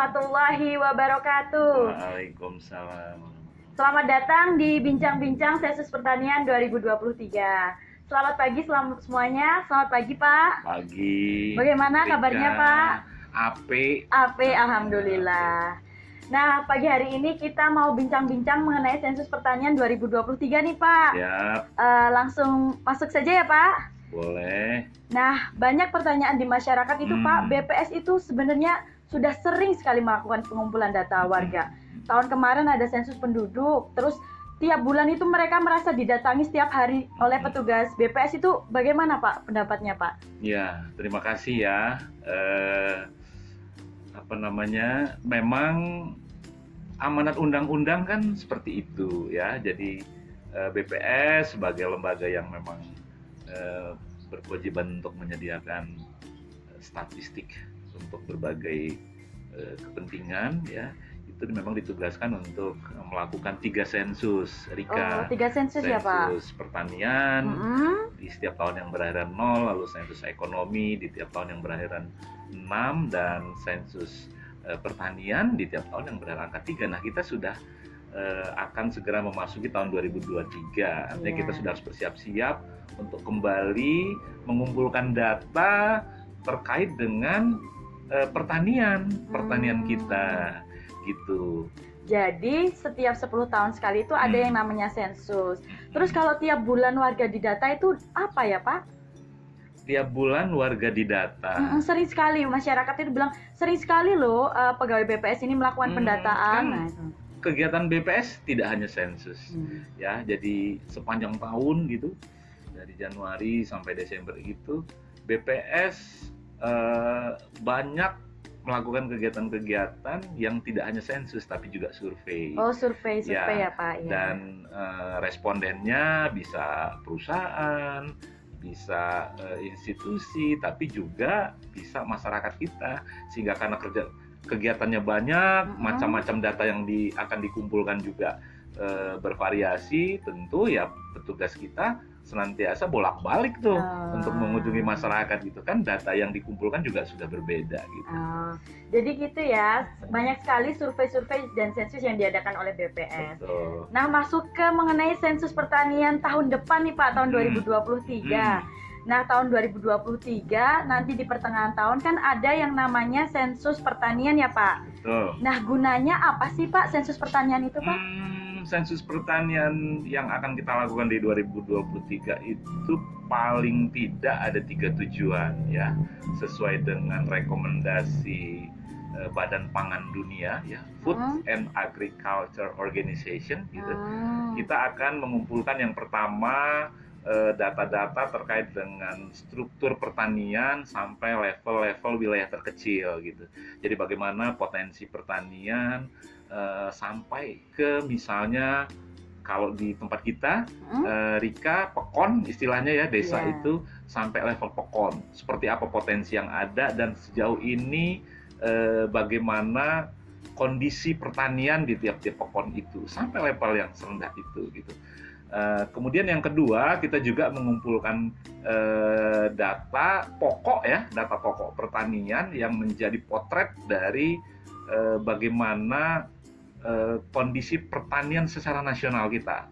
warahmatullahi wabarakatuh. Waalaikumsalam. Selamat datang di Bincang-Bincang Sensus Pertanian 2023. Selamat pagi semuanya. Selamat pagi Pak. Pagi. Bagaimana Rika. kabarnya Pak? Apik. Alhamdulillah. Nah, pagi hari ini kita mau bincang-bincang mengenai Sensus Pertanian 2023 nih Pak. Siap. Langsung masuk saja ya Pak. Boleh. Nah, banyak pertanyaan di masyarakat itu Pak, BPS itu sebenarnya sudah sering sekali melakukan pengumpulan data warga. Tahun kemarin ada sensus penduduk, terus tiap bulan itu mereka merasa didatangi setiap hari oleh petugas BPS. Itu bagaimana Pak pendapatnya Pak? Ya, terima kasih ya. Memang amanat undang-undang kan seperti itu ya. Jadi BPS sebagai lembaga yang memang berkewajiban untuk menyediakan statistik untuk berbagai kepentingan ya, itu memang ditugaskan untuk melakukan 3 sensus, Rika. 3 sensus ya Pak? Sensus pertanian di setiap tahun yang berakhiran 0, lalu sensus ekonomi di tiap tahun yang berakhiran 6, dan sensus pertanian di tiap tahun yang berakhiran angka 3. Nah, kita sudah akan segera memasuki tahun 2023. Artinya kita sudah harus bersiap-siap untuk kembali mengumpulkan data terkait dengan pertanian kita gitu. Jadi setiap 10 tahun sekali itu ada yang namanya sensus. Terus kalau tiap bulan warga didata itu apa ya Pak? Tiap bulan warga didata. Sering sekali masyarakat itu bilang, sering sekali loh pegawai BPS ini melakukan pendataan. Kan kegiatan BPS tidak hanya sensus ya, jadi sepanjang tahun gitu, dari Januari sampai Desember itu BPS banyak melakukan kegiatan-kegiatan yang tidak hanya sensus tapi juga survei. Survei ya Pak. Ya. Dan respondennya bisa perusahaan, bisa institusi, tapi juga bisa masyarakat kita, sehingga karena kegiatannya banyak, macam-macam data yang akan dikumpulkan juga bervariasi. Tentu ya petugas kita senantiasa bolak-balik tuh untuk mengunjungi masyarakat gitu kan, data yang dikumpulkan juga sudah berbeda gitu. Jadi gitu ya, banyak sekali survei-survei dan sensus yang diadakan oleh BPS. Betul. Nah, masuk ke mengenai sensus pertanian tahun depan nih Pak, tahun 2023. Nah, tahun 2023 nanti di pertengahan tahun kan ada yang namanya sensus pertanian ya Pak. Betul. Nah, gunanya apa sih Pak sensus pertanian itu Pak? Sensus pertanian yang akan kita lakukan di 2023 itu paling tidak ada 3 tujuan ya, sesuai dengan rekomendasi Badan Pangan Dunia ya, Food and Agriculture Organization gitu. Kita akan mengumpulkan yang pertama data-data terkait dengan struktur pertanian sampai level-level wilayah terkecil gitu. Jadi bagaimana potensi pertanian sampai ke misalnya kalau di tempat kita Rika, pekon istilahnya ya, desa itu sampai level pekon. Seperti apa potensi yang ada dan sejauh ini bagaimana kondisi pertanian di tiap-tiap pekon itu sampai level yang serendah itu gitu. Kemudian yang kedua, kita juga mengumpulkan data pokok pertanian yang menjadi potret dari bagaimana kondisi pertanian secara nasional kita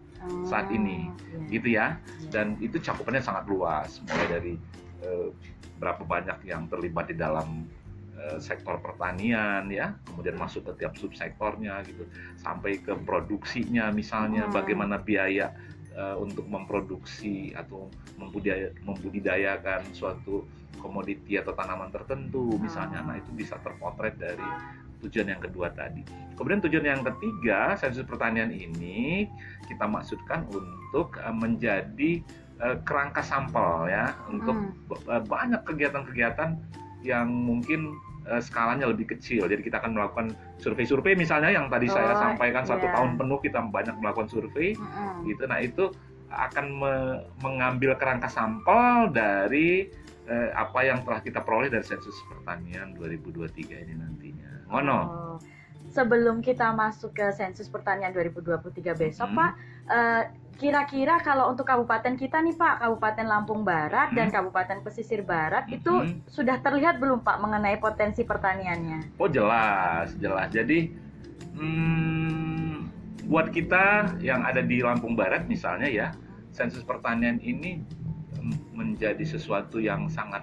saat ini gitu ya. Dan itu cakupannya sangat luas, mulai dari berapa banyak yang terlibat di dalam sektor pertanian ya, kemudian masuk ke tiap subsektornya gitu, sampai ke produksinya misalnya, bagaimana biaya untuk memproduksi atau membudidayakan suatu komoditi atau tanaman tertentu misalnya. Nah, itu bisa terpotret dari tujuan yang kedua tadi. Kemudian tujuan yang ketiga, sensus pertanian ini kita maksudkan untuk menjadi kerangka sampel ya, untuk banyak kegiatan-kegiatan yang mungkin skalanya lebih kecil. Jadi kita akan melakukan survei-survei misalnya yang tadi saya sampaikan, 1 tahun penuh kita banyak melakukan survei gitu. Nah, itu akan mengambil kerangka sampel dari apa yang telah kita peroleh dari sensus pertanian 2023 ini nantinya. Ngono. sebelum kita masuk ke sensus pertanian 2023 besok, Pak, kira-kira kalau untuk kabupaten kita nih Pak, Kabupaten Lampung Barat dan Kabupaten Pesisir Barat itu sudah terlihat belum Pak mengenai potensi pertaniannya? Oh jelas. Jadi buat kita yang ada di Lampung Barat misalnya ya, sensus pertanian ini menjadi sesuatu yang sangat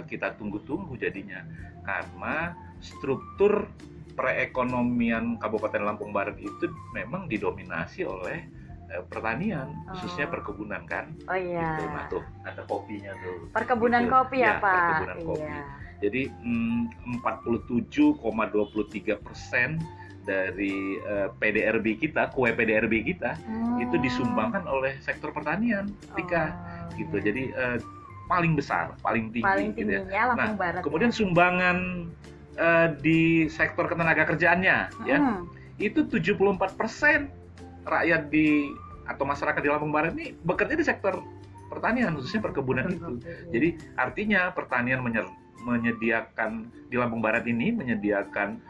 kita tunggu-tunggu jadinya, karena struktur perekonomian Kabupaten Lampung Barat itu memang didominasi oleh pertanian, khususnya perkebunan kan. Oh iya. Gitu. Nah tuh ada kopinya tuh. Perkebunan gitu. kopi ya Pak. Perkebunan kopi. Jadi 47,23% dari PDRB kita, kue PDRB kita itu disumbangkan oleh sektor pertanian, Rika. Gitu. Jadi paling besar, paling tinggi. Paling tingginya gitu ya. Lampung Barat. Kemudian sumbangan di sektor ketenaga kerjaannya, ya itu 74% rakyat atau masyarakat di Lampung Barat ini bekerja di sektor pertanian, khususnya perkebunan itu. Jadi artinya pertanian menyediakan di Lampung Barat ini menyediakan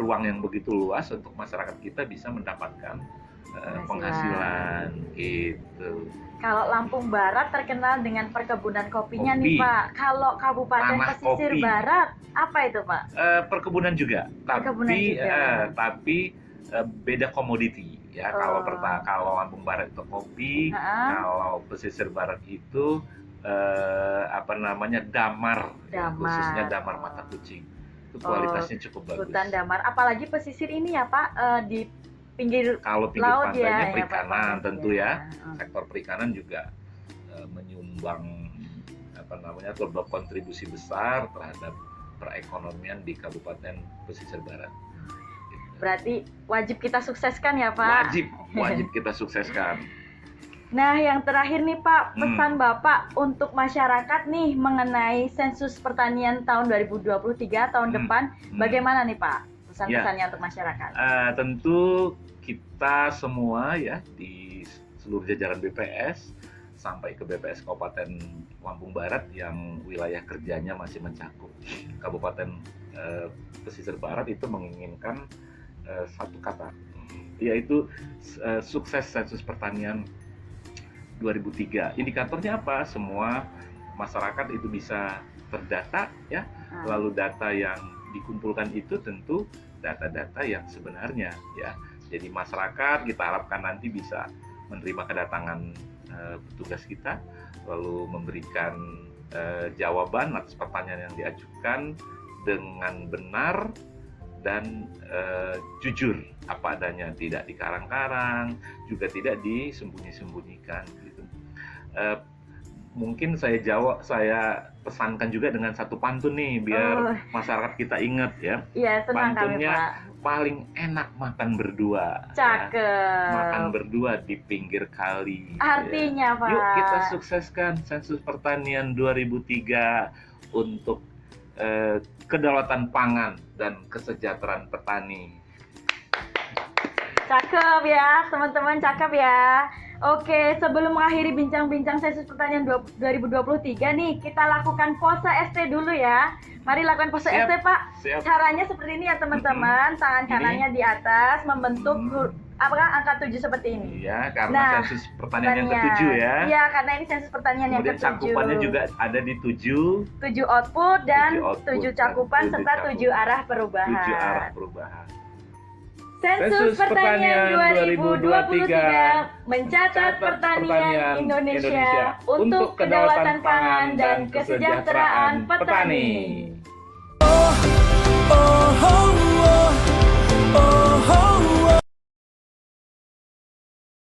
ruang yang begitu luas untuk masyarakat kita bisa mendapatkan penghasilan gitu. Kalau Lampung Barat terkenal dengan perkebunan kopinya nih Pak. Kalau Kabupaten Pesisir Barat apa itu Pak? Perkebunan juga, tapi beda komoditi ya. Kalau Lampung Barat itu kopi, kalau Pesisir Barat itu damar. Ya, khususnya damar mata kucing. Itu kualitasnya cukup bagus. Hutan damar, apalagi pesisir ini ya Pak, di pinggir laut pantainya ya, perikanan ya, tentu ya. Sektor perikanan juga menyumbang atau berkontribusi besar terhadap perekonomian di Kabupaten Pesisir Barat. Berarti wajib kita sukseskan ya Pak. Wajib kita sukseskan. Nah yang terakhir nih Pak, pesan Bapak untuk masyarakat nih mengenai sensus pertanian tahun 2023 tahun depan, bagaimana nih Pak? Pesan-pesannya untuk masyarakat. Tentu kita semua ya di seluruh jajaran BPS sampai ke BPS Kabupaten Lampung Barat yang wilayah kerjanya masih mencakup Kabupaten Pesisir Barat itu menginginkan satu kata, yaitu sukses sensus pertanian 2003. Indikatornya apa? Semua masyarakat itu bisa terdata ya. Lalu data yang dikumpulkan itu tentu data-data yang sebenarnya ya. Jadi masyarakat kita harapkan nanti bisa menerima kedatangan petugas kita, lalu memberikan jawaban atas pertanyaan yang diajukan dengan benar dan jujur apa adanya, tidak dikarang-karang, juga tidak disembunyi-sembunyikan gitu. Mungkin saya pesankan juga dengan satu pantun nih biar masyarakat kita ingat ya. Iya, senang pantunnya kami, Pak. Paling enak makan berdua. Cakep. Ya. Makan berdua di pinggir kali. Artinya ya. Pak. Yuk kita sukseskan sensus pertanian 2003 untuk kedaulatan pangan dan kesejahteraan petani. Cakep ya, teman-teman, cakep ya. Oke, sebelum mengakhiri bincang-bincang sensus pertanian 2023 nih, kita lakukan pose ST dulu ya. Mari lakukan pose ST, Pak. Siap. Caranya seperti ini ya, teman-teman. Tangan kanannya di atas, membentuk angka 7 seperti ini. Iya, karena sensus pertanian yang ke-7 ya. Iya, karena ini sensus pertanian yang ke-7. Kemudian cakupannya juga ada di 7. 7 output dan 7 cakupan serta 7 arah perubahan. 7 arah perubahan. Sensus Pertanian 2023 mencatat pertanian Indonesia untuk kedaulatan pangan dan kesejahteraan petani.